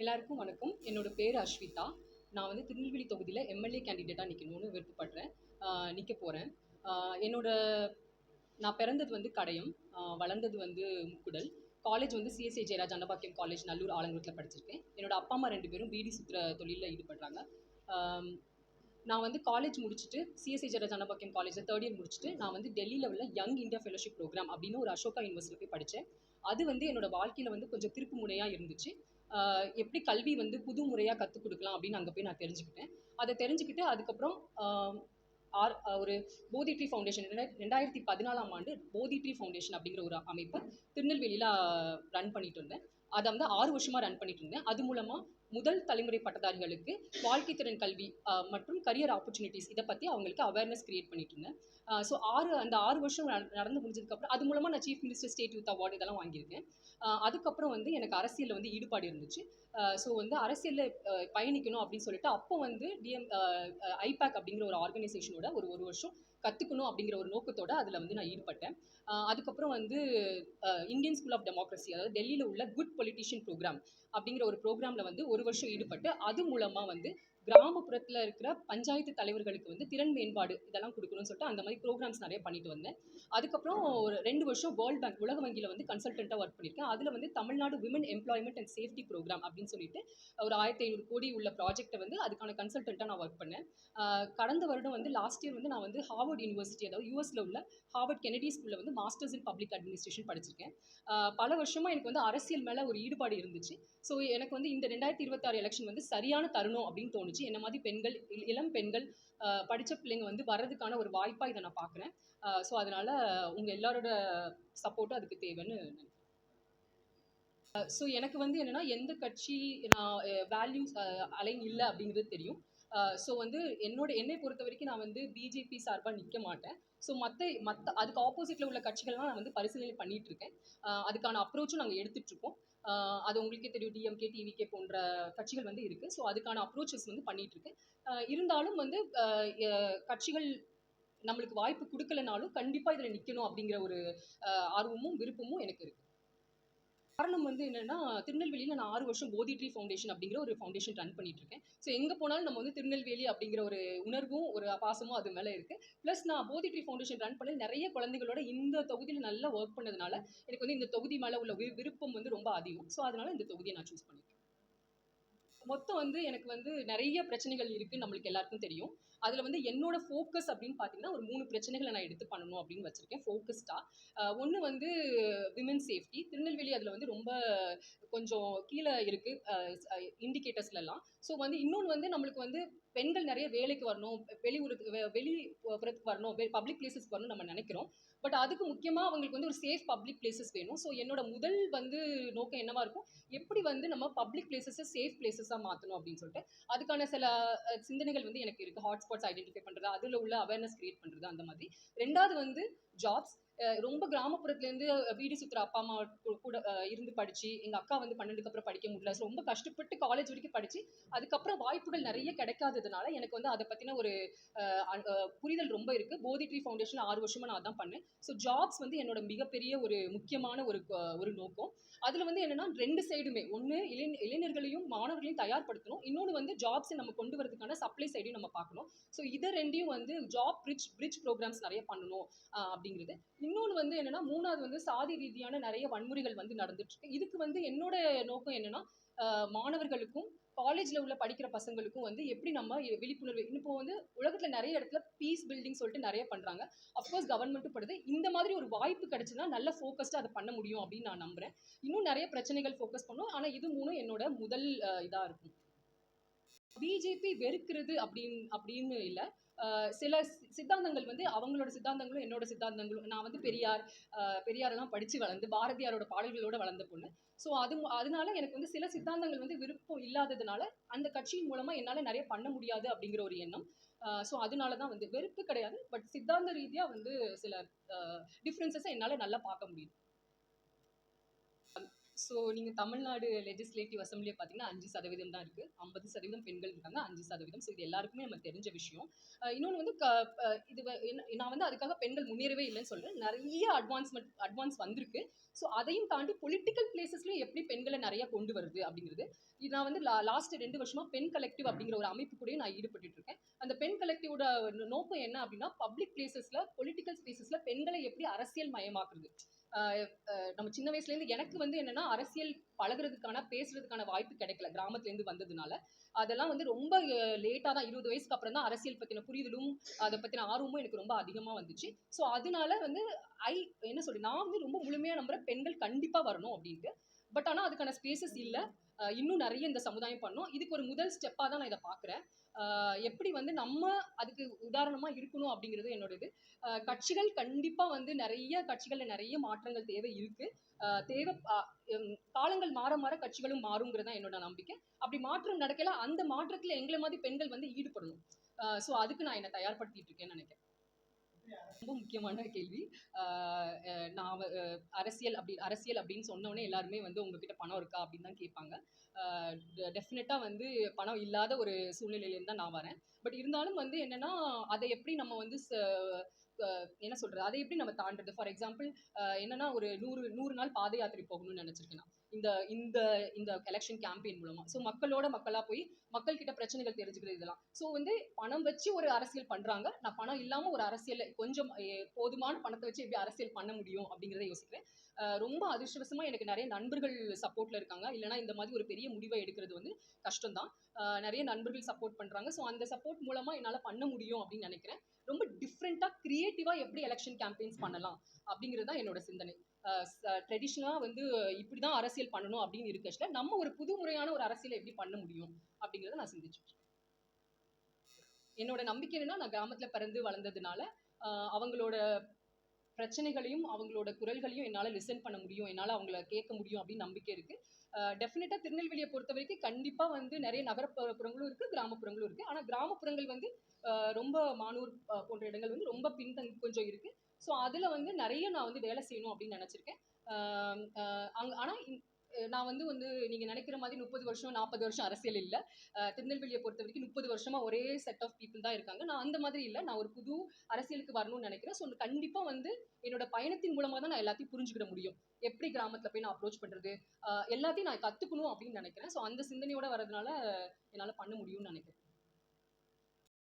எல்லாருக்கும் வணக்கம். என்னோட பேர் அஸ்விதா. நான் வந்து திருநெல்வேலி தொகுதியில எம்எல்ஏ கேண்டிடேட்டா நிக்கணும்னு விருப்பப்படுறேன். நிக்க போறேன். ஆ என்னோட நான் பிறந்தது வந்து கடையம். வளர்ந்தது வந்து முக்குடல். காலேஜ் வந்து சிஎஸ்ஐ ஜெயராஜ் அன்னபாக்கியம் காலேஜ் நல்லூர் ஆலங்குளத்துல படிச்சிருக்கேன். என்னோட அப்பா, அம்மா 2 பேரும் பீடி சுத்துற தொழில்ல ஈடுபடுறாங்க. ஆம், நான் வந்து காலேஜ் முடிச்சுட்டு சிஎஸ்ஐ ஜெயராஜ் அன்னபாக்கியம் காலேஜ்ல 3rd இயர் முடிச்சுட்டு நான் வந்து டெல்லியில உள்ள யங் இந்தியா ஃபெலோஷிப் ப்ரோக்ராம் அப்படின்னு ஒரு அசோகா யூனிவர்சிட்டியில போய் படிச்சேன். அது வந்து என்னோட வாழ்க்கையில வந்து கொஞ்சம் திருப்பு முனையா இருந்துச்சு. எப்படி கல்வி வந்து புது முறையா கத்துக் குடுக்கலாம் அப்படின்னு அங்க போய் நான் தெரிஞ்சுக்கிட்டேன். அத தெரிஞ்சுக்கிட்டு அதுக்கப்புறம் ஆ ஒரு போதி ட்ரீ ஃபவுண்டேஷன் 2014ஆம் ஆண்டு போதி ட்ரீ ஃபவுண்டேஷன் அப்படிங்கிற ஒரு அமைப்பை திருநெல்வேலியில ரன் பண்ணிட்டு இருந்தேன். அதை வந்து 6 வருஷமா ரன் பண்ணிட்டு இருந்தேன். அது மூலமா முதல் தலைமுறை பட்டதாரிகளுக்கு வாழ்க்கை திறன் கல்வி மற்றும் கரியர் ஆப்பர்ச்சுனிட்டிஸ் இதை பத்தி அவங்களுக்கு அவேர்னஸ் கிரியேட் பண்ணிட்டு இருந்தேன். ஸோ அந்த 6 வருஷம் நடந்து முடிஞ்சதுக்கு அப்புறம் அது மூலமா நான் chief minister state youth award இதெல்லாம் வாங்கியிருக்கேன். அதுக்கப்புறம் வந்து எனக்கு அரசியல்ல வந்து ஈடுபாடு இருந்துச்சு. ஸோ வந்து அரசியல்ல பயணிக்கணும் அப்படின்னு சொல்லிட்டு அப்போ வந்து ஐபேக் அப்படிங்கிற ஒரு ஆர்கனைசேஷனோட ஒரு வருஷம் கத்துக்கணும் அப்படிங்கிற ஒரு நோக்கத்தோட அதுல வந்து நான் ஈடுபட்டேன். அதுக்கப்புறம் வந்து இந்தியன் ஸ்கூல் ஆஃப் டெமோக்ரஸி, அதாவது டெல்லியில உள்ள குட் பொலிட்டிஷியன் ப்ரோக்ராம் அப்படிங்கிற ஒரு ப்ரோக்ராம்ல வந்து ஒரு வருஷம் ஈடுபட்டு அது மூலமா வந்து கிராமப்புறத்துல இருக்கிற பஞ்சாயத்து தலைவர்களுக்கு வந்து திறன் மேம்பாடு இதெல்லாம் கொடுக்கணும்னு சொல்லிட்டு அந்த மாதிரி ப்ரோக்ராம்ஸ் நிறைய பண்ணிட்டு வந்தேன். அதுக்கப்புறம் ஒரு 2 வருஷம் வேர்ல்ட் பேங்க் உலக வங்கியில வந்து கன்சல்டன்ட்டா ஒர்க் பண்ணியிருக்கேன். அதுல வந்து Tamil Nadu women employment and safety program அப்படின்னு சொல்லிட்டு ஒரு 1500 கோடி உள்ள ப்ராஜெக்ட்டை வந்து அதுக்கான கன்சல்டன்ட்டா நான் ஒர்க் பண்ணேன். கடந்த வருடம் வந்து லாஸ்ட் இயர் வந்து நான் வந்து ஹார்வர்ட் யூனிவர்சிட்டி, அதாவது யூஎஸ்ல உள்ள ஹார்வர்ட் கெனடி ஸ்கூல்ல வந்து மாஸ்டர்ஸ் இன் பப்ளிக் அட்மினிஸ்ட்ரேஷன் படிச்சிருக்கேன். பல வருஷமா எனக்கு வந்து அரசியல் மேல ஒரு ஈடுபாடு இருந்துச்சு. ஸோ எனக்கு வந்து இந்த 2026 எலெக்ஷன் வந்து சரியான தருணம் அப்படின்னு தோணுச்சு. என்ன மாதிரி பெண்கள், இளம் பெண்கள், படிச்ச பிள்ளைங்க வந்து வர்றதுக்கான ஒரு வாய்ப்பா இதை நான் பார்க்குறேன். ஸோ அதனால உங்க எல்லாரோட சப்போர்ட்டும் அதுக்கு தேவைன்னு நினைக்கிறேன். ஸோ எனக்கு வந்து என்னன்னா எந்த கட்சி நான் வேல்யூஸ் அலைன் இல்லை அப்படிங்கிறது தெரியும். ஸோ வந்து என்னை பொறுத்த வரைக்கும் நான் வந்து பிஜேபி சார்பாக நிற்க மாட்டேன். ஸோ மற்ற அதுக்கு ஆப்போசிட்ல உள்ள கட்சிகள்லாம் நான் வந்து பரிசீலனை பண்ணிட்டு இருக்கேன். அதுக்கான அப்ரோச்சும் நாங்கள் எடுத்துட்டு இருக்கோம். அது உங்களுக்கே தெரியும், டிஎம்கே, டிவிகே போன்ற கட்சிகள் வந்து இருக்கு. ஸோ அதுக்கான அப்ரோச்சஸ் வந்து பண்ணிட்டு இருக்கேன். இருந்தாலும் வந்து கட்சிகள் நம்மளுக்கு வாய்ப்பு கொடுக்கலனாலும் கண்டிப்பா இதுல நிக்கணும் அப்படிங்கிற ஒரு ஆர்வமும் விருப்பமும் எனக்கு இருக்கு. காரணம் வந்து என்னன்னா, திருநெல்வேலியில நான் 6 வருஷம் போதி ட்ரீ ஃபவுண்டேஷன் அப்படிங்கிற ஒரு ஃபவுண்டேஷன் ரன் பண்ணிட்டு இருக்கேன். ஸோ எங்க போனாலும் நம்ம வந்து திருநெல்வேலி அப்படிங்கிற ஒரு உணர்வும், ஒரு பாசமும் அது மேல இருக்கு. பிளஸ் நான் போதி ட்ரீ ஃபவுண்டேஷன் ரன் பண்ணி நிறைய குழந்தைகளோட இந்த தொகுதியில நல்லா ஒர்க் பண்ணதுனால, எனக்கு வந்து இந்த தொகுதி மேல உள்ள விருப்பம் வந்து ரொம்ப அதிகம். ஸோ அதனால இந்த தொகுதியை நான் சூஸ் பண்ணிருக்கேன். மொத்தம் வந்து எனக்கு வந்து நிறைய பிரச்சனைகள் இருக்குன்னு நம்மளுக்கு எல்லாருக்கும் தெரியும். அதுல வந்து என்னோட ஃபோக்கஸ் அப்படின்னு பார்த்தீங்கன்னா, ஒரு 3 பிரச்சனைகள நான் எடுத்து பண்ணணும் அப்படின்னு வச்சிருக்கேன் ஃபோக்கஸ்டா. ஒண்ணு வந்து விமென் சேஃப்டி. திருநெல்வேலி அதுல வந்து ரொம்ப கொஞ்சம் கீழ இருக்கு இண்டிகேட்டர்ஸ்லலாம். ஸோ வந்து இன்னொன்னு வந்து நம்மளுக்கு வந்து பெண்கள் நிறைய வேலைக்கு வரணும், வெளிப்புறத்துக்கு வரணும், பப்ளிக் பிளேஸஸ்க்கு வரணும்னு நம்ம நினைக்கிறோம். பட் அதுக்கு முக்கியமா அவங்களுக்கு வந்து ஒரு சேஃப் பப்ளிக் பிளேஸஸ் வேணும். ஸோ என்னோட முதல் வந்து நோக்கம் என்னவா இருக்கும், எப்படி வந்து நம்ம பப்ளிக் பிளேஸஸை சேஃப் பிளேஸஸா மாத்தணும் அப்படின்னு சொல்லிட்டு அதுக்கான சில சிந்தனைகள் வந்து எனக்கு இருக்கு. ஹாட்ஸ்பாட்ஸ் ஐடென்டிஃபை பண்றது, அதுல உள்ள அவேர்னஸ் கிரியேட் பண்றது அந்த மாதிரி. 2வது வந்து ஜாப்ஸ். ரொம்ப கிராமப்புறத்துல இருந்து வீடு சுத்துற அப்பா அம்மா கூட இருந்து படிச்சு, எங்க அக்கா வந்து 12க்கு அப்புறம் படிக்க முடியல. So ரொம்ப கஷ்டப்பட்டு காலேஜ் வரைக்கும் படிச்சு அதுக்கப்புறம் வாய்ப்புகள் நிறைய கிடைக்காததுனால எனக்கு வந்து அதை பத்தின ஒரு புரிதல் ரொம்ப இருக்கு. போதி ட்ரீ ஃபவுண்டேஷன் 6 வருஷமா நான் அதான் பண்ணேன். ஸோ ஜாப்ஸ் வந்து என்னோட மிகப்பெரிய ஒரு முக்கியமான ஒரு நோக்கம். அதுல வந்து என்னன்னா 2 சைடுமே, ஒண்ணு இளைஞர்களையும் மாணவர்களையும் தயார்படுத்தணும், இன்னொன்னு வந்து ஜாப்ஸ் நம்ம கொண்டு வரதுக்கான சப்ளை சைடையும் நம்ம பார்க்கணும். ஸோ இதை 2யும் வந்து ஜாப் பிரிட்ஜ் ப்ரோக்ராம்ஸ் நிறைய பண்ணணும் அப்படிங்கிறது. இன்னொன்று வந்து என்னன்னா, 3வது வந்து சாதி ரீதியான நிறைய வன்முறைகள் வந்து நடந்துட்டு இருக்கு. இதுக்கு வந்து என்னோட நோக்கம் என்னன்னா, மாணவர்களுக்கும் காலேஜ்ல உள்ள படிக்கிற பசங்களுக்கும் வந்து எப்படி நம்ம விழிப்புணர்வு, இப்போ வந்து உலகத்துல நிறைய இடத்துல பீஸ் பில்டிங் சொல்லிட்டு நிறைய பண்றாங்க. அஃப்கோர்ஸ் கவர்மெண்ட்டும் படுது. இந்த மாதிரி ஒரு வாய்ப்பு கிடைச்சுன்னா நல்ல ஃபோக்கஸ்டா அதை பண்ண முடியும் அப்படின்னு நான் நம்புறேன். இன்னும் நிறைய பிரச்சனைகள் ஃபோக்கஸ் பண்ணும். ஆனா இது 3ம் என்னோட முதல் இதா இருக்கும். பிஜேபி வெறுக்கிறது அப்படின்னு இல்ல. சில சித்தாந்தங்கள் வந்து அவங்களோட சித்தாந்தங்களும் என்னோட சித்தாந்தங்களும், நான் வந்து பெரியாரெல்லாம் படிச்சு வளர்ந்து பாரதியாரோட பாடல்களோட வளர்ந்த பொண்ணு. ஸோ அதனால எனக்கு வந்து சில சித்தாந்தங்கள் வந்து விருப்பம் இல்லாததுனால அந்த கட்சியின் மூலமா என்னால நிறைய பண்ண முடியாது அப்படிங்கிற ஒரு எண்ணம். ஸோ அதனால தான் வந்து வெறுப்பு கிடையாது. பட் சித்தாந்த ரீதியா வந்து சில டிஃப்ரென்சஸை என்னால நல்லா பார்க்க முடியுது. ஸோ நீங்கள் தமிழ்நாடு லெஜிஸ்லேட்டிவ் அசம்பிளியை பார்த்தீங்கன்னா 5% தான் இருக்குது. 50% பெண்கள் இருக்காங்க, 5%. ஸோ இது எல்லாருக்குமே நம்ம தெரிஞ்ச விஷயம். இன்னொன்று வந்து நான் வந்து அதுக்காக பெண்கள் முன்னேறவே இல்லைன்னு சொல்கிறேன். நிறைய அட்வான்ஸ் வந்திருக்கு. ஸோ அதையும் தாண்டி பொலிட்டிக்கல் பிளேசஸ்லையும் எப்படி பெண்களை நிறைய கொண்டு வருது அப்படிங்கிறது. இது நான் வந்து லாஸ்ட் 2 வருஷமா பெண் கலெக்டிவ் அப்படிங்கிற ஒரு அமைப்பு கூட நான் ஈடுபட்டு இருக்கேன். அந்த பெண் கலெக்டிவோட நோக்கம் என்ன அப்படின்னா, பப்ளிக் பிளேசஸ்ல, பொலிட்டிக்கல் ஸ்பேசஸ்ல பெண்களை எப்படி அரசியல் மயமாக்குறது. நம்ம சின்ன வயசுலேருந்து எனக்கு வந்து என்னன்னா அரசியல் பழகுறதுக்கான பேசுறதுக்கான வாய்ப்பு கிடைக்கல கிராமத்துலேருந்து வந்ததுனால. அதெல்லாம் வந்து ரொம்ப லேட்டாக தான் 20 வயசுக்கு அப்புறம் தான் அரசியல் பற்றின புரிதலும் அதை பற்றின ஆர்வமும் எனக்கு ரொம்ப அதிகமாக வந்துச்சு. ஸோ அதனால வந்து ஐ என்ன சொல்லி நான் வந்து ரொம்ப முழுமையாக நம்புறேன் பெண்கள் கண்டிப்பாக வரணும் அப்படின்ட்டு. பட் ஆனால் அதுக்கான ஸ்பேசஸ் இல்லை. இன்னும் நிறைய இந்த சமுதாயம் பண்ணணும். இதுக்கு ஒரு முதல் ஸ்டெப்பாக தான் நான் இதை பார்க்குறேன். எப்படி வந்து நம்ம அதுக்கு உதாரணமாக இருக்கணும் அப்படிங்கிறது என்னோட இது. கட்சிகள் கண்டிப்பாக வந்து நிறைய கட்சிகளில் நிறைய மாற்றங்கள் தேவை இருக்கு. தேவை காலங்கள் மாற மாற கட்சிகளும் மாறுங்கிறது தான் என்னோட நம்பிக்கை. அப்படி மாற்றம் நடக்கல, அந்த மாற்றத்தில் எங்களை மாதிரி பெண்கள் வந்து ஈடுபடணும். ஸோ அதுக்கு நான் என்னை தயார்படுத்திட்டு இருக்கேன்னு நினைக்கிறேன். ரொம்ப முக்கியமான கேள்வி. நான் அரசியல் அப்படின்னு சொன்னோடனே எல்லாருமே வந்து உங்ககிட்ட பணம் இருக்கா அப்படின்னு தான் கேட்பாங்க. டெஃபினட்டாக வந்து பணம் இல்லாத ஒரு சூழ்நிலையிலேருந்து தான் நான் வரேன். பட் இருந்தாலும் வந்து என்னன்னா, அதை எப்படி நம்ம வந்து என்ன சொல்றது, அதை எப்படி நம்ம தாண்டுறது. ஃபார் எக்ஸாம்பிள் என்னன்னா, ஒரு 100 நாள் பாத யாத்திரை போகணும்னு நினைச்சிருக்கேன் நான். இந்த இந்த இந்த எலெக்ஷன் கேம்பெயின் மூலமா. ஸோ மக்களோட மக்களா போய் மக்கள் கிட்ட பிரச்சனைகள் தெரிஞ்சுக்கிறது இதெல்லாம். ஸோ வந்து பணம் வச்சு ஒரு அரசியல் பண்றாங்க. நான் பணம் இல்லாம ஒரு அரசியல் கொஞ்சம் போதுமான பணத்தை வச்சு எப்படி அரசியல் பண்ண முடியும் அப்படிங்கிறத யோசிக்கிறேன். ரொம்ப அதிர்ஷ்டவசமா எனக்கு நிறைய நண்பர்கள் சப்போர்ட்ல இருக்காங்க. இல்லைன்னா இந்த மாதிரி ஒரு பெரிய முடிவை எடுக்கிறது வந்து கஷ்டம் தான். நிறைய நண்பர்கள் சப்போர்ட் பண்றாங்க. ஸோ அந்த சப்போர்ட் மூலமா என்னால் பண்ண முடியும் அப்படின்னு நினைக்கிறேன். ரொம்ப டிஃப்ரெண்ட்டாக கிரியேட்டிவாக எப்படி எலெக்ஷன் கேம்பெயின்ஸ் பண்ணலாம் அப்படிங்கிறது தான் என்னோட சிந்தனை. ட்ரெடிஷ்னலாக வந்து இப்படி தான் அரசியல் பண்ணணும் அப்படின்னு இருக்கச்சுல நம்ம ஒரு புது முறையான ஒரு அரசியலை எப்படி பண்ண முடியும் அப்படிங்கிறத நான் சிந்திச்சுட்டு என்னோட நம்பிக்கை என்னன்னா, நான் கிராமத்தில் பிறந்து வளர்ந்ததுனால அவங்களோட பிரச்சனைகளையும் அவங்களோட குரல்களையும் என்னால் லிசன் பண்ண முடியும், என்னால் அவங்கள கேட்க முடியும் அப்படின்னு நம்பிக்கை இருக்குது. டெஃபினட்டாக திருநெல்வேலியை பொறுத்த வரைக்கும் கண்டிப்பாக வந்து நிறைய நகரப்புறங்களும் இருக்குது, கிராமப்புறங்களும் இருக்குது. ஆனால் கிராமப்புறங்கள் வந்து ரொம்ப மானூர் போன்ற இடங்கள் வந்து ரொம்ப பின்தங்கி கொஞ்சம் இருக்குது. ஸோ அதில் வந்து நிறைய நான் வந்து வேலை செய்யணும் அப்படின்னு நினச்சிருக்கேன். ஆனால் நான் வந்து நீங்கள் நினைக்கிற மாதிரி 30 வருஷம் 40 வருஷம் அரசியல் இல்லை. திருநெல்வேலியை பொறுத்த வரைக்கும் 30 வருஷமா ஒரே செட் ஆஃப் பீப்புள் தான் இருக்காங்க. நான் அந்த மாதிரி இல்லை. நான் ஒரு புது அரசியலுக்கு வரணும்னு நினைக்கிறேன். ஸோ கண்டிப்பாக வந்து என்னோட பயணத்தின் மூலமாக தான் நான் எல்லாத்தையும் புரிஞ்சுக்கிட முடியும். எப்படி கிராமத்தில் போய் நான் அப்ரோச் பண்ணுறது, எல்லாத்தையும் நான் கற்றுக்கணும் அப்படின்னு நினைக்கிறேன். ஸோ அந்த சிந்தனையோட வரதுனால என்னால் பண்ண முடியும்னு நினைக்கிறேன்.